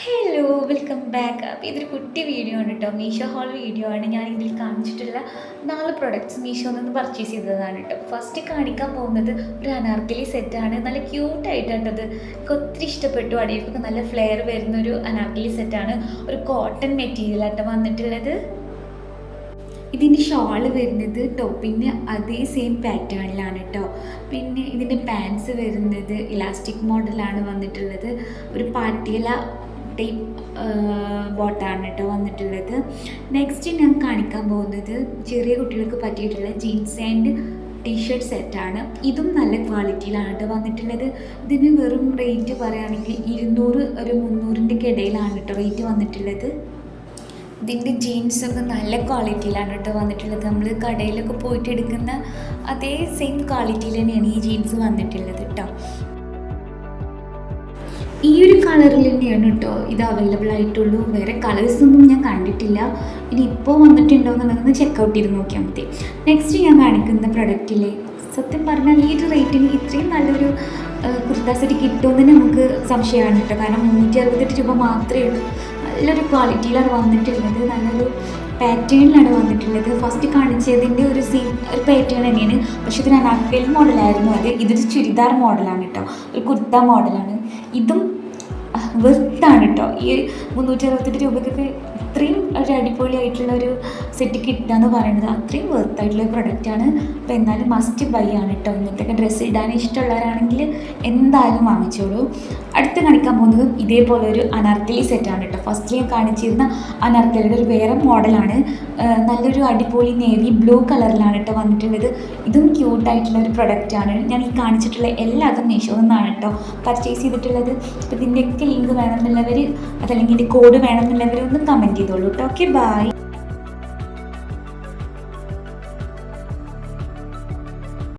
Hello welcome back. അപ്പോൾ ഇതൊരു കുട്ടി വീഡിയോ ആണ് കേട്ടോ. മീഷോ ഹോൾ വീഡിയോ ആണ്. ഞാൻ ഇതിൽ കാണിച്ചിട്ടുള്ള 4 പ്രൊഡക്ട്സ് മീഷോയിൽ നിന്ന് പർച്ചേസ് ചെയ്തതാണ് കേട്ടോ. ഫസ്റ്റ് കാണിക്കാൻ പോകുന്നത് ഒരു അനാർക്കലി സെറ്റാണ്. നല്ല ക്യൂട്ടായിട്ടത് എനിക്ക് ഒത്തിരി ഇഷ്ടപ്പെട്ടു. അടിയിലൊക്കെ നല്ല ഫ്ലെയർ വരുന്നൊരു അനാർക്കലി സെറ്റാണ്. ഒരു കോട്ടൺ മെറ്റീരിയലായിട്ട് വന്നിട്ടുള്ളത്. ഇതിൻ്റെ ഷോള് വരുന്നത് ടോപ്പിൻ്റെ അതേ സെയിം പാറ്റേണിലാണ് കേട്ടോ. പിന്നെ ഇതിൻ്റെ പാൻസ് വരുന്നത് ഇലാസ്റ്റിക് മോഡലാണ് വന്നിട്ടുള്ളത്. ഒരു പാട്ടിയല ടൈപ്പ് ബോട്ടാണ് കേട്ടോ വന്നിട്ടുള്ളത്. നെക്സ്റ്റ് ഞാൻ കാണിക്കാൻ പോകുന്നത് ചെറിയ കുട്ടികൾക്ക് പറ്റിയിട്ടുള്ള ജീൻസ് ആൻഡ് ടീഷർട്ട് സെറ്റാണ്. ഇതും നല്ല ക്വാളിറ്റിയിലാണ് കേട്ടോ വന്നിട്ടുള്ളത്. ഇതിന് വെറും റേറ്റ് പറയുകയാണെങ്കിൽ 200 ഒരു 300ൻ്റെ ഇടയിലാണ് കേട്ടോ റേറ്റ് വന്നിട്ടുള്ളത്. ഇതിൻ്റെ ജീൻസൊക്കെ നല്ല ക്വാളിറ്റിയിലാണ് കേട്ടോ വന്നിട്ടുള്ളത്. നമ്മൾ കടയിലൊക്കെ പോയിട്ട് എടുക്കുന്ന അതേ സെയിം ക്വാളിറ്റിയിൽ തന്നെയാണ് ഈ ജീൻസ് വന്നിട്ടുള്ളത് കേട്ടോ. ഈ ഒരു കളറിൽ തന്നെയാണ് കേട്ടോ ഇത് അവൈലബിൾ ആയിട്ടുള്ളൂ. വേറെ കളേഴ്സൊന്നും ഞാൻ കണ്ടിട്ടില്ല. ഇനി ഇപ്പോൾ വന്നിട്ടുണ്ടോ എന്നുള്ളതൊന്ന് ചെക്കൗട്ട് ചെയ്ത് നോക്കിയാൽ മതി. നെക്സ്റ്റ് ഞാൻ കാണിക്കുന്ന പ്രൊഡക്റ്റിലെ സത്യം പറഞ്ഞാൽ ഈ ഒരു റേറ്റിന് ഇത്രയും നല്ലൊരു കുർത്ത സെറ്റ് കിട്ടുമെന്ന് നമുക്ക് സംശയമാണ് കേട്ടോ. കാരണം 368 രൂപ മാത്രമേ ഉള്ളൂ. നല്ലൊരു ക്വാളിറ്റിയിലാണ് വന്നിട്ടുള്ളത്. നല്ലൊരു പാറ്റേണിലാണ് വന്നിട്ടുള്ളത്. ഫസ്റ്റ് കാണിച്ചതിൻ്റെ ഒരു പാറ്റേൺ തന്നെയാണ്. പക്ഷേ ഇതിന് അനാർക്കലി മോഡലായിരുന്നു. ഇതൊരു ചുരിദാർ മോഡലാണ് കേട്ടോ. ഒരു കുർത്ത മോഡലാണ്. ഇതും വെർത്താണ് കേട്ടോ. ഈ 368 രൂപയ്ക്കൊക്കെ ഇത്രയും ഒരു അടിപൊളിയായിട്ടുള്ള ഒരു സെറ്റ് കിട്ടുക എന്ന് പറയുന്നത് അത്രയും വെർത്തായിട്ടുള്ള പ്രൊഡക്റ്റാണ്. അപ്പോൾ എന്നാലും മസ്റ്റ് ബൈ ആണ് കേട്ടോ. ഇങ്ങനത്തെ ഡ്രസ്സ് ഇടാൻ ഇഷ്ടമുള്ളവരാണെങ്കിൽ എന്തായാലും വാങ്ങിച്ചോളൂ. അടുത്ത് കാണിക്കാൻ പോകുന്നത് ഇതേപോലെ ഒരു അനാർക്കലി സെറ്റാണ് കേട്ടോ. ഫസ്റ്റ് ഞാൻ കാണിച്ചിരുന്ന അനാർക്കലിയുടെ ഒരു വേറെ മോഡലാണ്. നല്ലൊരു അടിപൊളി നേവി ബ്ലൂ കളറിലാണ് കേട്ടോ വന്നിട്ടുള്ളത്. ഇതും ക്യൂട്ടായിട്ടുള്ള ഒരു പ്രൊഡക്റ്റാണ്. ഞാൻ ഈ കാണിച്ചിട്ടുള്ള എല്ലാതും മീഷോയിൽ നിന്നാണ് കേട്ടോ പർച്ചേസ് ചെയ്തിട്ടുള്ളത്. അപ്പോൾ ഇതിൻ്റെയൊക്കെ ലിങ്ക് വേണമെന്നുള്ളവർ അതല്ലെങ്കിൽ ഇതിൻ്റെ കോഡ് വേണമെന്നുള്ളവർ ഒന്ന് കമൻറ്റ് ചെയ്തോളൂ കേട്ടോ. Okay bye.